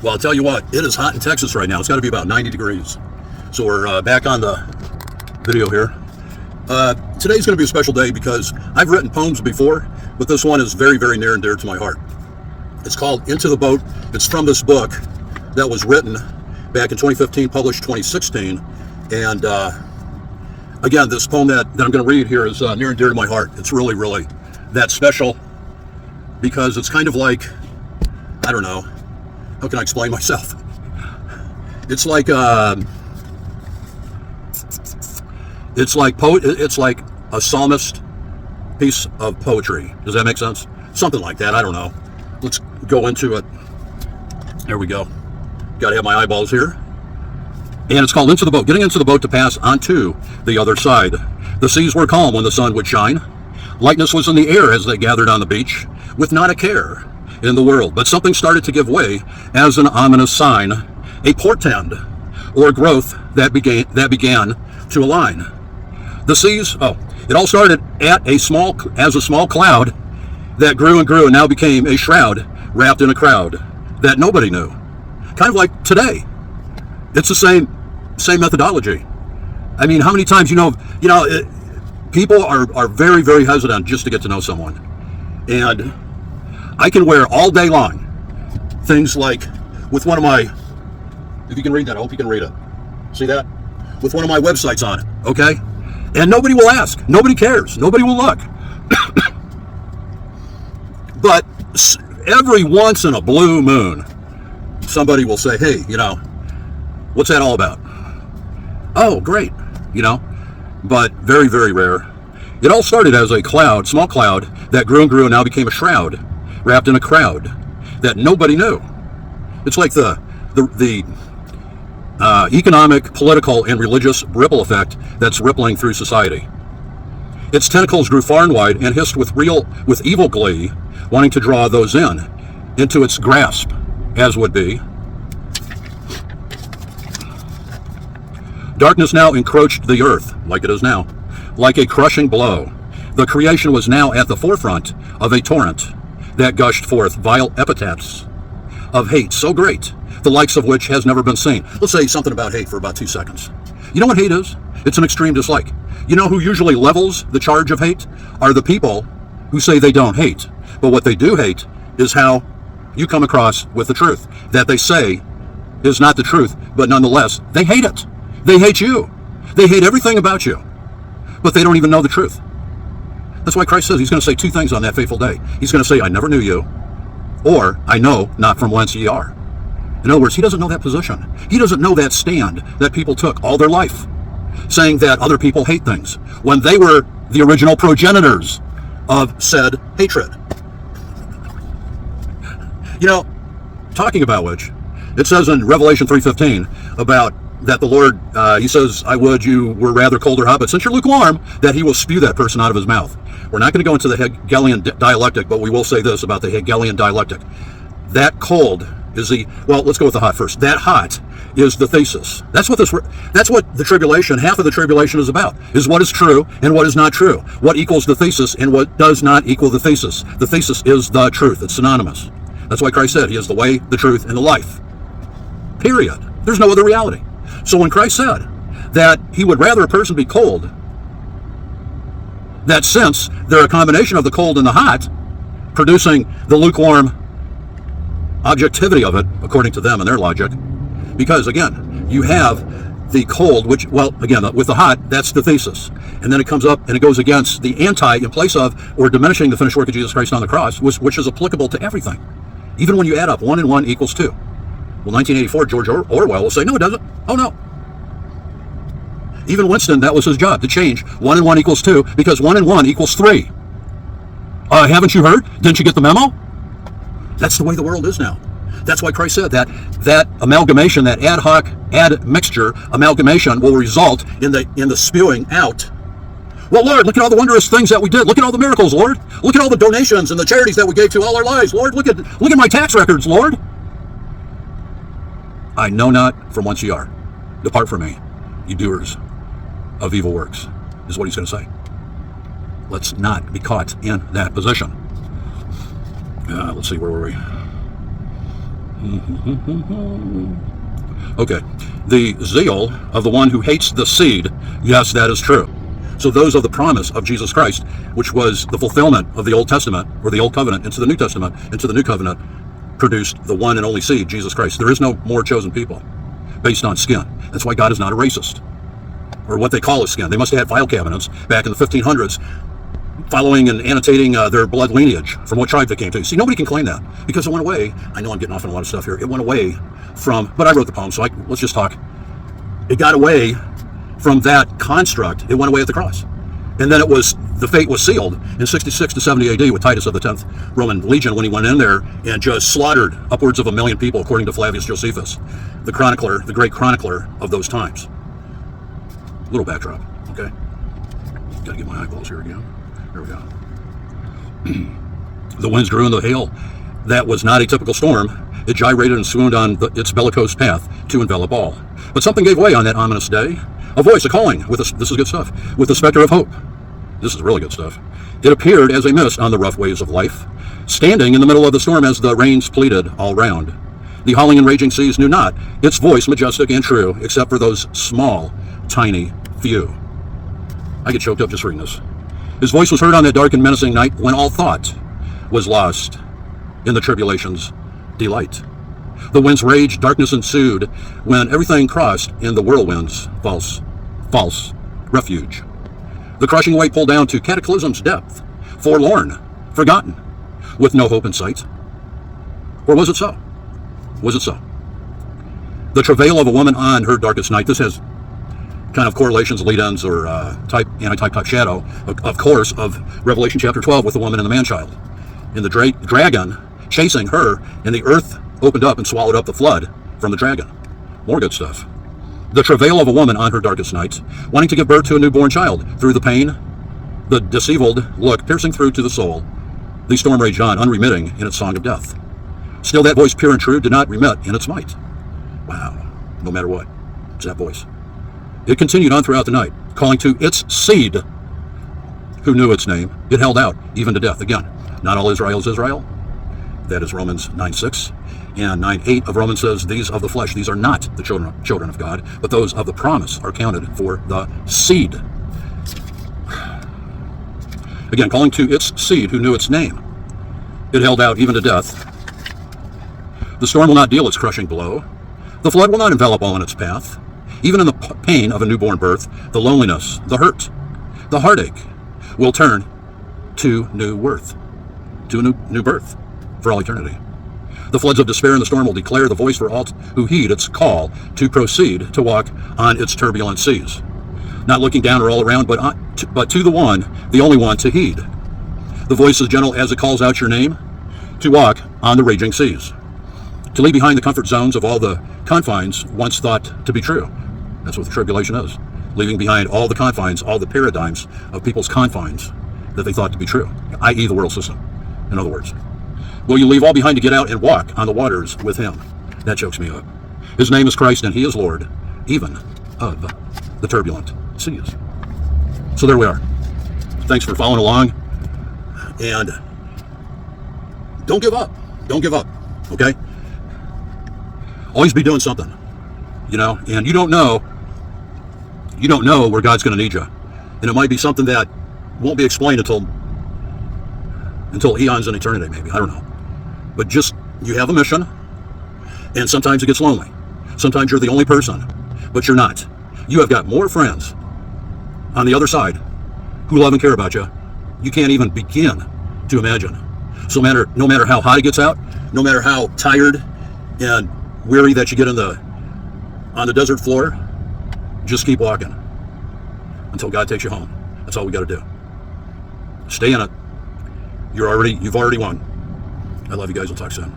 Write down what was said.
Well, I'll tell you what, it is hot in Texas right now. It's got to be about 90 degrees. So we're back on the video here. Today's going to be a special day because I've written poems before, but this one is very, very near and dear to my heart. It's called Into the Boat. It's from this book that was written back in 2015, published 2016. And again, this poem that I'm going to read here is near and dear to my heart. It's really, really that special because it's kind of like, I don't know, how can I explain myself? It's like it's like a psalmist piece of poetry. Does that make sense? Something like that. I don't know. Let's go into it. There we go. Got to have my eyeballs here. And it's called Into the Boat. Getting into the boat to pass onto the other side. The seas were calm when the sun would shine. Lightness was in the air as they gathered on the beach, with not a care in the world. But something started to give way as an ominous sign, a portend or growth that began to align. The seas, it all started as a small cloud that grew and grew and now became a shroud wrapped in a crowd that nobody knew. Kind of like today. It's the same methodology. I mean, how many times, people are very, very hesitant just to get to know someone. And I can wear all day long things like with one of my, if you can read that, I hope you can read it. See that? With one of my websites on it, okay? And nobody will ask. Nobody cares. Nobody will look. But every once in a blue moon, somebody will say, hey, what's that all about? Oh, great, but very, very rare. It all started as a cloud, small cloud, that grew and grew and now became a shroud wrapped in a crowd that nobody knew. It's like the economic, political, and religious ripple effect that's rippling through society. Its tentacles grew far and wide and hissed with evil glee, wanting to draw those into its grasp, as would be. Darkness now encroached the earth, like it is now, like a crushing blow. The creation was now at the forefront of a torrent that gushed forth vile epithets of hate so great, the likes of which has never been seen. Let's say something about hate for about 2 seconds. You know what hate is? It's an extreme dislike. You know who usually levels the charge of hate? Are the people who say they don't hate. But what they do hate is how you come across with the truth that they say is not the truth, but nonetheless, they hate it. They hate you. They hate everything about you, but they don't even know the truth. That's why Christ says he's going to say two things on that fateful day. He's going to say, I never knew you, or I know not from whence ye are. In other words, he doesn't know that position. He doesn't know that stand that people took all their life, saying that other people hate things, when they were the original progenitors of said hatred. Talking about which, it says in Revelation 3:15 about that the Lord, he says, I would you were rather cold or hot, but since you're lukewarm, that he will spew that person out of his mouth. We're not going to go into the Hegelian dialectic, but we will say this about the Hegelian dialectic. That cold is let's go with the hot first. That hot is the thesis. That's what the tribulation, half of the tribulation is about, is what is true and what is not true. What equals the thesis and what does not equal the thesis. The thesis is the truth. It's synonymous. That's why Christ said he is the way, the truth, and the life. Period. There's no other reality. So when Christ said that he would rather a person be cold, that since they're a combination of the cold and the hot, producing the lukewarm objectivity of it, according to them and their logic, because again, you have the cold, which, again, with the hot, that's the thesis. And then it comes up and it goes against the anti in place of, or diminishing the finished work of Jesus Christ on the cross, which is applicable to everything. Even when you add up 1 and 1 equals 2. Well, 1984, George Orwell will say, no, it doesn't. Oh, no. Even Winston, that was his job, to change 1 and 1 equals 2, because 1 and 1 equals 3. Haven't you heard? Didn't you get the memo? That's the way the world is now. That's why Christ said that amalgamation, that ad hoc, admixture amalgamation will result in the spewing out. Well, Lord, look at all the wondrous things that we did. Look at all the miracles, Lord. Look at all the donations and the charities that we gave to all our lives, Lord. Look at my tax records, Lord. I know not from whence ye are. Depart from me, ye doers of evil works, is what he's going to say. Let's not be caught in that position. Let's see, where were we? Okay. The zeal of the one who hates the seed, yes, that is true. So those are the promise of Jesus Christ, which was the fulfillment of the Old Testament, or the Old Covenant, into the New Testament, into the New Covenant, produced the one and only seed, Jesus Christ. There is no more chosen people based on skin. That's why God is not a racist, or what they call a skin. They must have had file cabinets back in the 1500s following and annotating their blood lineage from what tribe they came to. See, nobody can claim that because it went away. I know I'm getting off on a lot of stuff here. It went away from, but I wrote the poem, so let's just talk. It got away from that construct. It went away at the cross. And then the fate was sealed in 66 to 70 AD with Titus of the 10th Roman Legion, when he went in there and just slaughtered upwards of 1 million people, according to Flavius Josephus, the chronicler, the great chronicler of those times. Little backdrop, okay? Gotta get my eyeballs here again. There we go. The winds grew in the hail. That was not a typical storm. It gyrated and swooned on its bellicose path to envelop all. But something gave way on that ominous day. A voice, a calling, this is good stuff, with the specter of hope. This is really good stuff. It appeared as a mist on the rough waves of life, standing in the middle of the storm as the rains pleaded all round. The howling and raging seas knew not its voice majestic and true, except for those small, tiny few. I get choked up just reading this. His voice was heard on that dark and menacing night when all thought was lost in the tribulation's delight. The winds raged, darkness ensued, when everything crossed in the whirlwind's false refuge. The crushing weight pulled down to cataclysm's depth, forlorn, forgotten, with no hope in sight. Or was it so? Was it so? The travail of a woman on her darkest night. This has kind of correlations, lead-ins, or anti-type type shadow, of course, of Revelation chapter 12 with the woman and the man-child. And the dragon chasing her, and the earth opened up and swallowed up the flood from the dragon. More good stuff. The travail of a woman on her darkest night, wanting to give birth to a newborn child. Through the pain, the deceived look piercing through to the soul, the storm raged on, unremitting in its song of death. Still that voice, pure and true, did not remit in its might. Wow, no matter what, it's that voice. It continued on throughout the night, calling to its seed, who knew its name. It held out, even to death. Again, not all Israel is Israel. That is Romans 9:6. And 9:8 of Romans says, these of the flesh, these are not the children of God, but those of the promise are counted for the seed. Again, calling to its seed, who knew its name. It held out even to death. The storm will not deal its crushing blow. The flood will not envelop all in its path. Even in the pain of a newborn birth, the loneliness, the hurt, the heartache will turn to new worth, to a new birth for all eternity. The floods of despair and the storm will declare the voice for all who heed its call to proceed to walk on its turbulent seas, not looking down or all around, but to the one, the only one to heed. The voice is gentle as it calls out your name, to walk on the raging seas, to leave behind the comfort zones of all the confines once thought to be true. That's what the tribulation is, leaving behind all the confines, all the paradigms of people's confines that they thought to be true, i.e. the world system, in other words. Will you leave all behind to get out and walk on the waters with him? That chokes me up. His name is Christ, and he is Lord, even of the turbulent seas. So there we are. Thanks for following along. And don't give up. Don't give up, okay? Always be doing something, and you don't know where God's going to need you. And it might be something that won't be explained until eons in eternity, maybe. I don't know. But just, you have a mission, and sometimes it gets lonely. Sometimes you're the only person, but you're not. You have got more friends on the other side who love and care about you. You can't even begin to imagine. So no matter how hot it gets out, no matter how tired and weary that you get on the desert floor, just keep walking until God takes you home. That's all we got to do. Stay in it. You've already won. I love you guys. We'll talk soon.